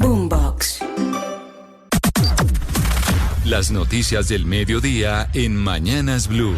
Boombox. Las noticias del mediodía en Mañanas Blue.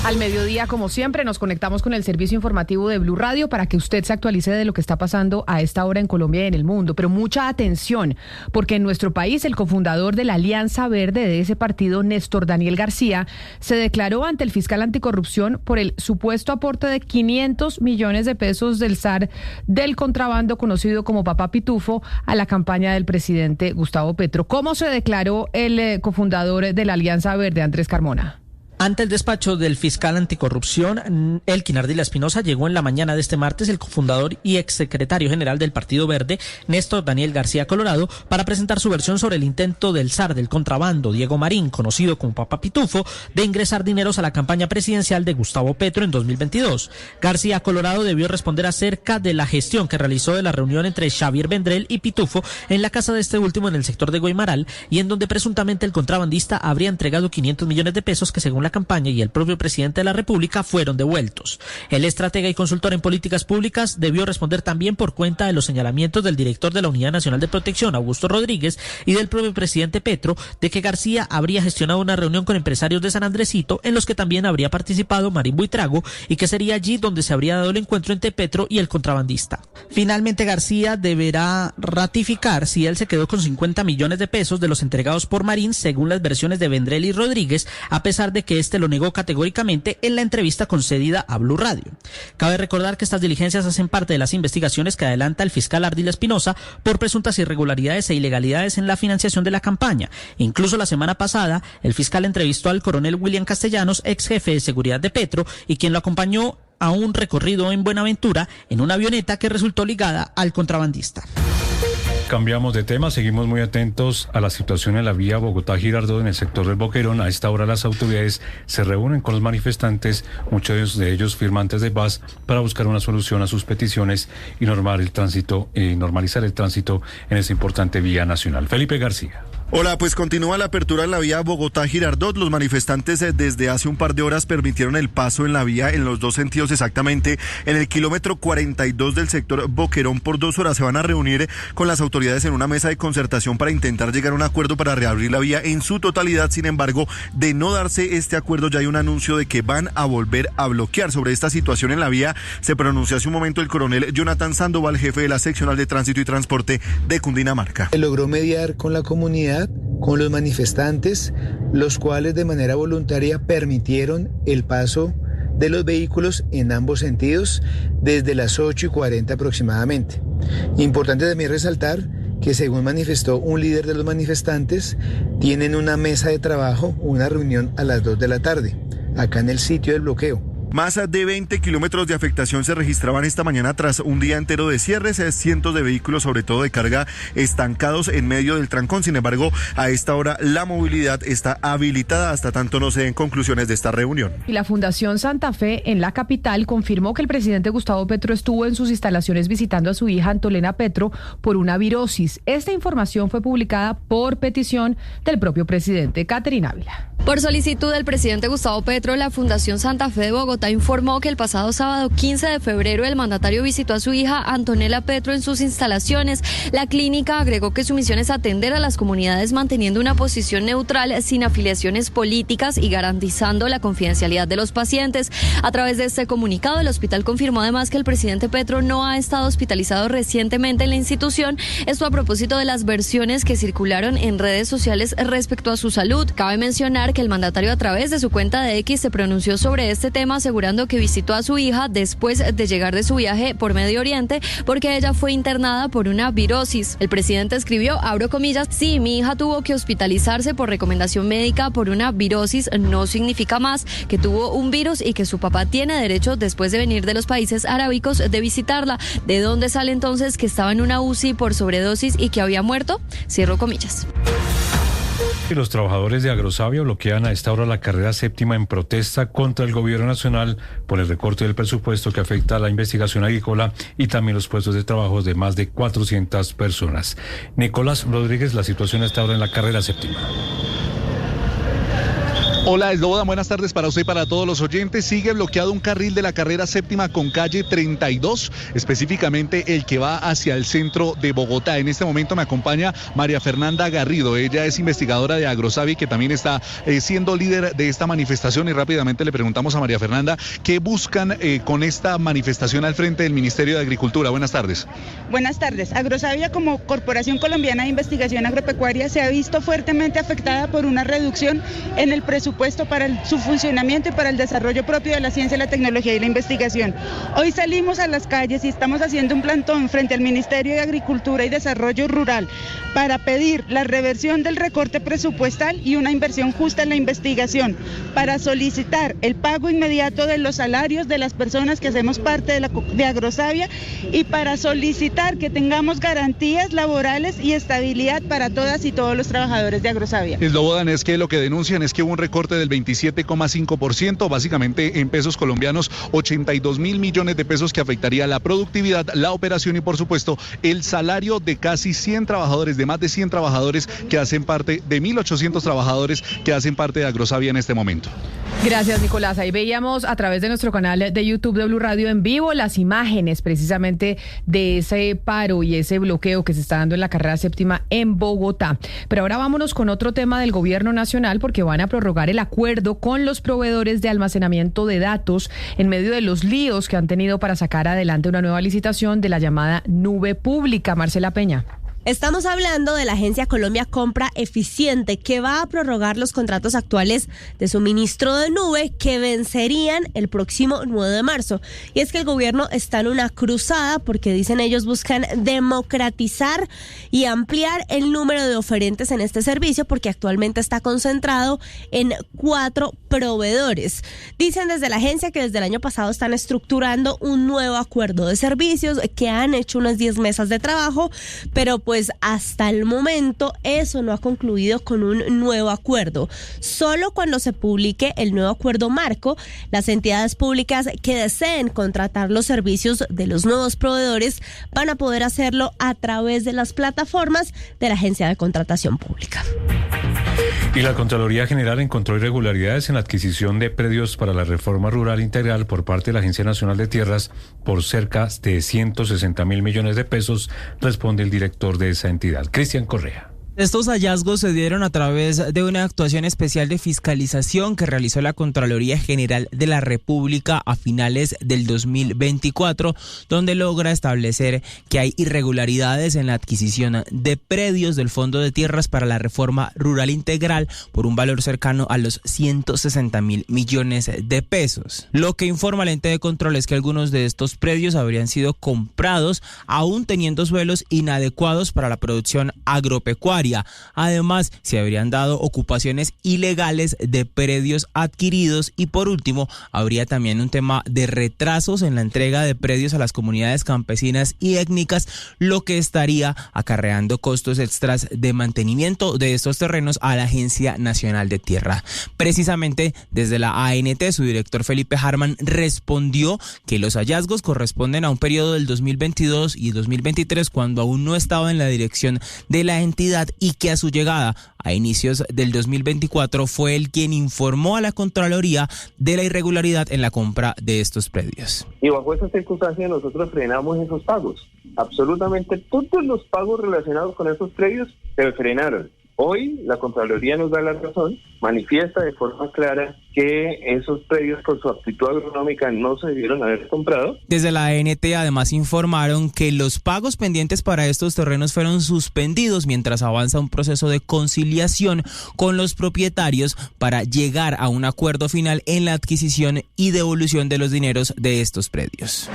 Al mediodía, como siempre, nos conectamos con el servicio informativo de Blue Radio para que usted se actualice de lo que está pasando a esta hora en Colombia y en el mundo. Pero mucha atención, porque en nuestro país el cofundador de la Alianza Verde de ese partido, Néstor Daniel García, se declaró ante el fiscal anticorrupción por el supuesto aporte de 500 millones de pesos del zar del contrabando conocido como Papá Pitufo a la campaña del presidente Gustavo Petro. ¿Cómo se declaró el cofundador de la Alianza Verde, Andrés Carmona? Ante el despacho del fiscal anticorrupción, Elkin Ardila Espinosa, llegó en la mañana de este martes el cofundador y exsecretario general del Partido Verde, Néstor Daniel García Colorado, para presentar su versión sobre el intento del zar del contrabando, Diego Marín, conocido como Papá Pitufo, de ingresar dineros a la campaña presidencial de Gustavo Petro en 2022. García Colorado debió responder acerca de la gestión que realizó de la reunión entre Xavier Vendrell y Pitufo en la casa de este último en el sector de Guaymaral, y en donde presuntamente el contrabandista habría entregado 500 millones de pesos que, según la campaña y el propio presidente de la República, fueron devueltos. El estratega y consultor en políticas públicas debió responder también por cuenta de los señalamientos del director de la Unidad Nacional de Protección, Augusto Rodríguez, y del propio presidente Petro, de que García habría gestionado una reunión con empresarios de San Andresito en los que también habría participado Marín Buitrago, y que sería allí donde se habría dado el encuentro entre Petro y el contrabandista. Finalmente, García deberá ratificar si él se quedó con 50 millones de pesos de los entregados por Marín, según las versiones de Vendrell y Rodríguez, a pesar de que este lo negó categóricamente en la entrevista concedida a Blue Radio. Cabe recordar que estas diligencias hacen parte de las investigaciones que adelanta el fiscal Ardila Espinosa por presuntas irregularidades e ilegalidades en la financiación de la campaña. Incluso la semana pasada, el fiscal entrevistó al coronel William Castellanos, ex jefe de seguridad de Petro, y quien lo acompañó a un recorrido en Buenaventura en una avioneta que resultó ligada al contrabandista. Cambiamos de tema, seguimos muy atentos a la situación en la vía Bogotá-Girardot en el sector del Boquerón. A esta hora las autoridades se reúnen con los manifestantes, muchos de ellos firmantes de paz, para buscar una solución a sus peticiones y normalizar el tránsito en esta importante vía nacional. Felipe García. Hola, pues continúa la apertura en la vía Bogotá-Girardot. Los manifestantes desde hace un par de horas permitieron el paso en la vía en los dos sentidos, exactamente en el kilómetro 42 del sector Boquerón por 2 horas. Se van a reunir con las autoridades en una mesa de concertación para intentar llegar a un acuerdo para reabrir la vía en su totalidad. Sin embargo, de no darse este acuerdo, ya hay un anuncio de que van a volver a bloquear. Sobre esta situación en la vía se pronunció hace un momento el coronel Jonathan Sandoval, jefe de la seccional de tránsito y transporte de Cundinamarca. Se logró mediar con la comunidad, con los manifestantes, los cuales de manera voluntaria permitieron el paso de los vehículos en ambos sentidos desde las 8:40 aproximadamente. Importante también resaltar que, según manifestó un líder de los manifestantes, tienen una mesa de trabajo, una reunión a las 2 de la tarde, acá en el sitio del bloqueo. Más de 20 kilómetros de afectación se registraban esta mañana tras un día entero de cierres, cientos de vehículos, sobre todo de carga, estancados en medio del trancón. Sin embargo, a esta hora la movilidad está habilitada hasta tanto no se den conclusiones de esta reunión. Y la Fundación Santa Fe en la capital confirmó que el presidente Gustavo Petro estuvo en sus instalaciones visitando a su hija Antolena Petro por una virosis. Esta información fue publicada por petición del propio presidente. Caterina Ávila. Por solicitud del presidente Gustavo Petro, la Fundación Santa Fe de Bogotá informó que el pasado sábado 15 de febrero el mandatario visitó a su hija Antonella Petro en sus instalaciones. La clínica agregó que su misión es atender a las comunidades manteniendo una posición neutral, sin afiliaciones políticas y garantizando la confidencialidad de los pacientes. A través de este comunicado, el hospital confirmó además que el presidente Petro no ha estado hospitalizado recientemente en la institución. Esto a propósito de las versiones que circularon en redes sociales respecto a su salud. Cabe mencionar que el mandatario, a través de su cuenta de X, se pronunció sobre este tema, asegurando que visitó a su hija después de llegar de su viaje por Medio Oriente porque ella fue internada por una virosis. El presidente escribió, abro comillas, sí, mi hija tuvo que hospitalizarse por recomendación médica por una virosis, no significa más que tuvo un virus y que su papá tiene derecho, después de venir de los países arábicos, de visitarla. ¿De dónde sale entonces que estaba en una UCI por sobredosis y que había muerto? Cierro comillas. Y los trabajadores de Agrosavia bloquean a esta hora la carrera séptima en protesta contra el gobierno nacional por el recorte del presupuesto que afecta a la investigación agrícola y también los puestos de trabajo de más de 400 personas. Nicolás Rodríguez, la situación a esta hora en la carrera séptima. Hola, Eslobodan, buenas tardes para usted y para todos los oyentes. Sigue bloqueado un carril de la carrera séptima con calle 32, específicamente el que va hacia el centro de Bogotá. En este momento me acompaña María Fernanda Garrido. Ella es investigadora de Agrosavi, que también está siendo líder de esta manifestación. Y rápidamente le preguntamos a María Fernanda qué buscan con esta manifestación al frente del Ministerio de Agricultura. Buenas tardes. Buenas tardes. Agrosavia, como Corporación Colombiana de Investigación Agropecuaria, se ha visto fuertemente afectada por una reducción en el presupuesto para su funcionamiento y para el desarrollo propio de la ciencia, la tecnología y la investigación. Hoy salimos a las calles y estamos haciendo un plantón frente al Ministerio de Agricultura y Desarrollo Rural para pedir la reversión del recorte presupuestal y una inversión justa en la investigación, para solicitar el pago inmediato de los salarios de las personas que hacemos parte de Agrosavia y para solicitar que tengamos garantías laborales y estabilidad para todas y todos los trabajadores de Agrosavia. Eslobodan, es que lo que denuncian es que hubo un recorte del 27,5%, básicamente en pesos colombianos, 82.000 millones de pesos, que afectaría la productividad, la operación y por supuesto el salario de casi 100 trabajadores, de más de 100 trabajadores que hacen parte, de 1.800 trabajadores que hacen parte de Agrosavia en este momento. Gracias, Nicolás. Ahí veíamos a través de nuestro canal de YouTube de Blue Radio en vivo las imágenes precisamente de ese paro y ese bloqueo que se está dando en la carrera séptima en Bogotá. Pero ahora vámonos con otro tema del gobierno nacional, porque van a prorrogar el acuerdo con los proveedores de almacenamiento de datos en medio de los líos que han tenido para sacar adelante una nueva licitación de la llamada nube pública. Marcela Peña. Estamos hablando de la agencia Colombia Compra Eficiente, que va a prorrogar los contratos actuales de suministro de nube que vencerían el próximo 9 de marzo. Y es que el gobierno está en una cruzada porque, dicen ellos, buscan democratizar y ampliar el número de oferentes en este servicio, porque actualmente está concentrado en 4 proveedores. Dicen desde la agencia que desde el año pasado están estructurando un nuevo acuerdo de servicios, que han hecho unas 10 mesas de trabajo, pero pues hasta el momento eso no ha concluido con un nuevo acuerdo. Solo cuando se publique el nuevo acuerdo marco, las entidades públicas que deseen contratar los servicios de los nuevos proveedores van a poder hacerlo a través de las plataformas de la Agencia de Contratación Pública. Y la Contraloría General encontró irregularidades en la adquisición de predios para la reforma rural integral por parte de la Agencia Nacional de Tierras por cerca de 160.000 millones de pesos, responde el director de esa entidad, Cristian Correa. Estos hallazgos se dieron a través de una actuación especial de fiscalización que realizó la Contraloría General de la República a finales del 2024, donde logra establecer que hay irregularidades en la adquisición de predios del Fondo de Tierras para la Reforma Rural Integral por un valor cercano a los 160.000 millones de pesos. Lo que informa el ente de control es que algunos de estos predios habrían sido comprados aún teniendo suelos inadecuados para la producción agropecuaria. Además, se habrían dado ocupaciones ilegales de predios adquiridos y, por último, habría también un tema de retrasos en la entrega de predios a las comunidades campesinas y étnicas, lo que estaría acarreando costos extras de mantenimiento de estos terrenos a la Agencia Nacional de Tierra. Precisamente desde la ANT, su director Felipe Harman respondió que los hallazgos corresponden a un periodo del 2022 y 2023, cuando aún no estaba en la dirección de la entidad, y que a su llegada a inicios del 2024 fue él quien informó a la Contraloría de la irregularidad en la compra de estos predios. Y bajo esas circunstancias nosotros frenamos esos pagos. Absolutamente todos los pagos relacionados con esos predios se frenaron. Hoy la Contraloría nos da la razón, manifiesta de forma clara que esos predios por su aptitud agronómica no se debieron haber comprado. Desde la ANT además informaron que los pagos pendientes para estos terrenos fueron suspendidos mientras avanza un proceso de conciliación con los propietarios para llegar a un acuerdo final en la adquisición y devolución de los dineros de estos predios.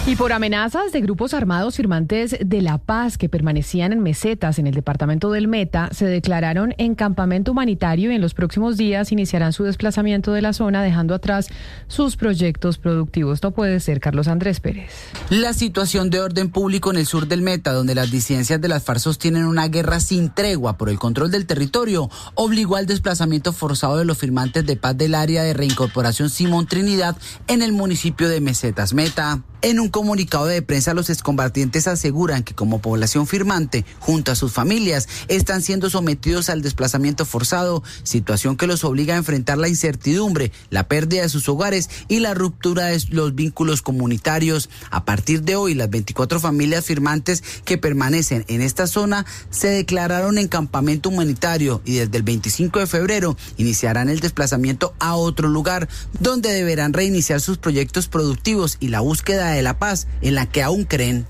Y por amenazas de grupos armados firmantes de la paz que permanecían en mesetas en el departamento del Meta, se declararon en campamento humanitario y en los próximos días iniciarán su desplazamiento de la zona, dejando atrás sus proyectos productivos. No puede ser, Carlos Andrés Pérez. La situación de orden público en el sur del Meta, donde las disidencias de las FARC sostienen una guerra sin tregua por el control del territorio, obligó al desplazamiento forzado de los firmantes de paz del área de reincorporación Simón Trinidad en el municipio de Mesetas Meta. En un comunicado de prensa, los excombatientes aseguran que como población firmante, junto a sus familias, están siendo sometidos al desplazamiento forzado, situación que los obliga a enfrentar la incertidumbre, la pérdida de sus hogares y la ruptura de los vínculos comunitarios. A partir de hoy, las 24 familias firmantes que permanecen en esta zona se declararon en campamento humanitario y desde el 25 de febrero iniciarán el desplazamiento a otro lugar, donde deberán reiniciar sus proyectos productivos y la búsqueda de la paz en la que aún creen.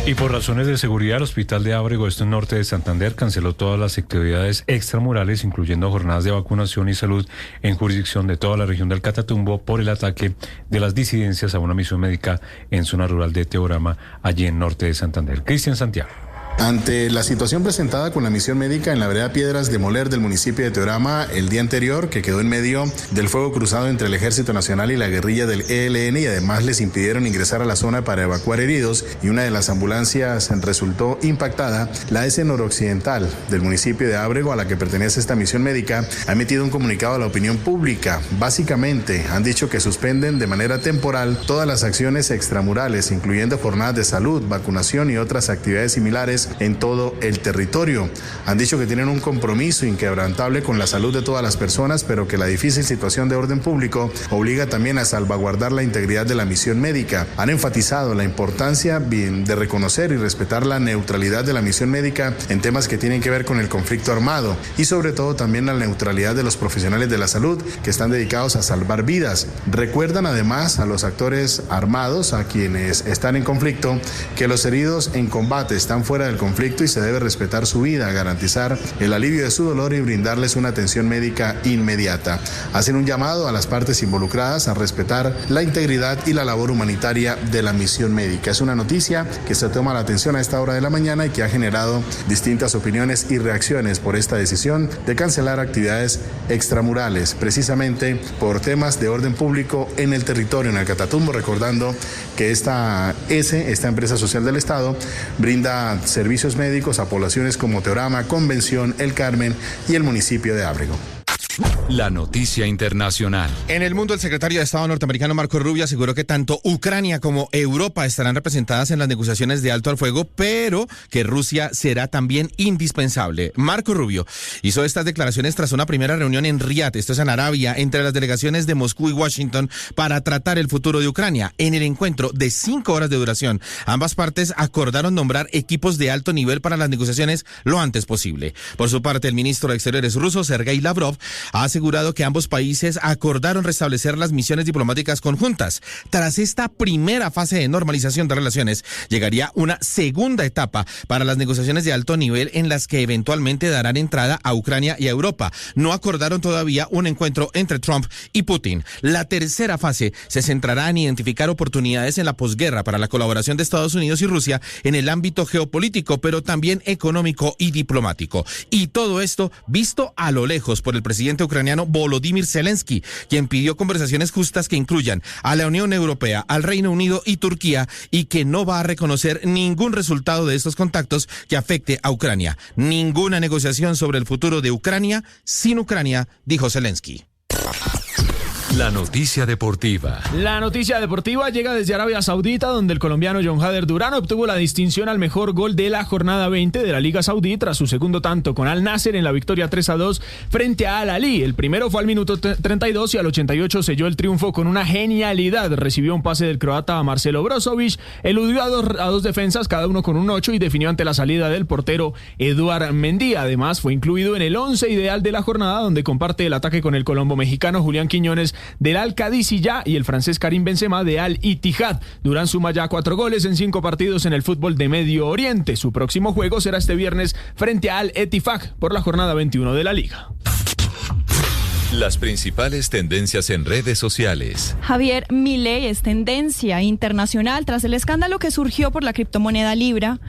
Y por razones de seguridad, el Hospital de Ábrego, esto en norte de Santander, canceló todas las actividades extramurales, incluyendo jornadas de vacunación y salud en jurisdicción de toda la región del Catatumbo por el ataque de las disidencias a una misión médica en zona rural de Teorama, allí en norte de Santander. Cristian Santiago. Ante la situación presentada con la misión médica en la vereda Piedras de Moler del municipio de Teorama el día anterior, que quedó en medio del fuego cruzado entre el Ejército Nacional y la guerrilla del ELN, y además les impidieron ingresar a la zona para evacuar heridos, y una de las ambulancias resultó impactada, la S noroccidental del municipio de Ábrego, a la que pertenece esta misión médica, ha emitido un comunicado a la opinión pública. Básicamente han dicho que suspenden de manera temporal todas las acciones extramurales, incluyendo jornadas de salud, vacunación y otras actividades similares en todo el territorio. Han dicho que tienen un compromiso inquebrantable con la salud de todas las personas, pero que la difícil situación de orden público obliga también a salvaguardar la integridad de la misión médica. Han enfatizado la importancia de reconocer y respetar la neutralidad de la misión médica en temas que tienen que ver con el conflicto armado y sobre todo también la neutralidad de los profesionales de la salud que están dedicados a salvar vidas. Recuerdan además a los actores armados, a quienes están en conflicto, que los heridos en combate están fuera del conflicto y se debe respetar su vida, garantizar el alivio de su dolor y brindarles una atención médica inmediata. Hacen un llamado a las partes involucradas a respetar la integridad y la labor humanitaria de la misión médica. Es una noticia que se toma la atención a esta hora de la mañana y que ha generado distintas opiniones y reacciones por esta decisión de cancelar actividades extramurales, precisamente por temas de orden público en el territorio, en el Catatumbo, recordando que esta empresa social del Estado, brinda servicios médicos a poblaciones como Teorama, Convención, El Carmen y el municipio de Ábrego. La noticia internacional. En el mundo, el secretario de Estado norteamericano Marco Rubio aseguró que tanto Ucrania como Europa estarán representadas en las negociaciones de alto al fuego, pero que Rusia será también indispensable. Marco Rubio hizo estas declaraciones tras una primera reunión en Riad, esto es en Arabia, entre las delegaciones de Moscú y Washington para tratar el futuro de Ucrania. En el encuentro de 5 horas de duración, ambas partes acordaron nombrar equipos de alto nivel para las negociaciones lo antes posible. Por su parte, el ministro de Exteriores ruso, Sergei Lavrov, ha asegurado que ambos países acordaron restablecer las misiones diplomáticas conjuntas. Tras esta primera fase de normalización de relaciones, llegaría una segunda etapa para las negociaciones de alto nivel en las que eventualmente darán entrada a Ucrania y a Europa. No acordaron todavía un encuentro entre Trump y Putin. La tercera fase se centrará en identificar oportunidades en la posguerra para la colaboración de Estados Unidos y Rusia en el ámbito geopolítico, pero también económico y diplomático. Y todo esto visto a lo lejos por el presidente ucraniano Volodymyr Zelensky, quien pidió conversaciones justas que incluyan a la Unión Europea, al Reino Unido y Turquía, y que no va a reconocer ningún resultado de estos contactos que afecte a Ucrania. Ninguna negociación sobre el futuro de Ucrania sin Ucrania, dijo Zelensky. La noticia deportiva. La noticia deportiva llega desde Arabia Saudita, donde el colombiano John Hader Durán obtuvo la distinción al mejor gol de la jornada 20 de la Liga Saudí tras su segundo tanto con Al Nasser en la victoria 3-2 frente a Al Ahly. El primero fue al minuto 32 y al 88 selló el triunfo con una genialidad. Recibió un pase del croata Marcelo Brozovic, eludió a dos defensas, cada uno con un 8, y definió ante la salida del portero Eduard Mendy. Además, fue incluido en el 11 ideal de la jornada, donde comparte el ataque con el colombo mexicano Julián Quiñones del Al-Qadisiyah y el francés Karim Benzema de Al-Ittihad. Durán suma ya 4 goles en 5 partidos en el fútbol de Medio Oriente. Su próximo juego será este viernes frente a Al-Ettifaq por la jornada 21 de la Liga. Las principales tendencias en redes sociales. Javier Milei es tendencia internacional tras el escándalo que surgió por la criptomoneda Libra.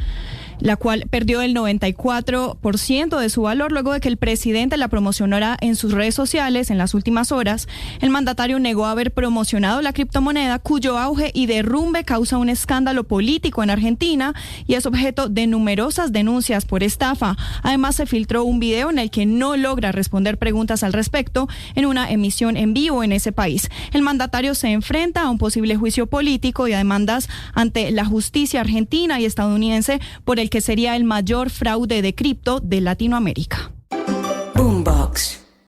la cual perdió el 94% de su valor luego de que el presidente la promocionara en sus redes sociales en las últimas horas. El mandatario negó haber promocionado la criptomoneda, cuyo auge y derrumbe causa un escándalo político en Argentina y es objeto de numerosas denuncias por estafa. Además, se filtró un video en el que no logra responder preguntas al respecto en una emisión en vivo en ese país. El mandatario se enfrenta a un posible juicio político y a demandas ante la justicia argentina y estadounidense por el que sería el mayor fraude de cripto de Latinoamérica. Boombox.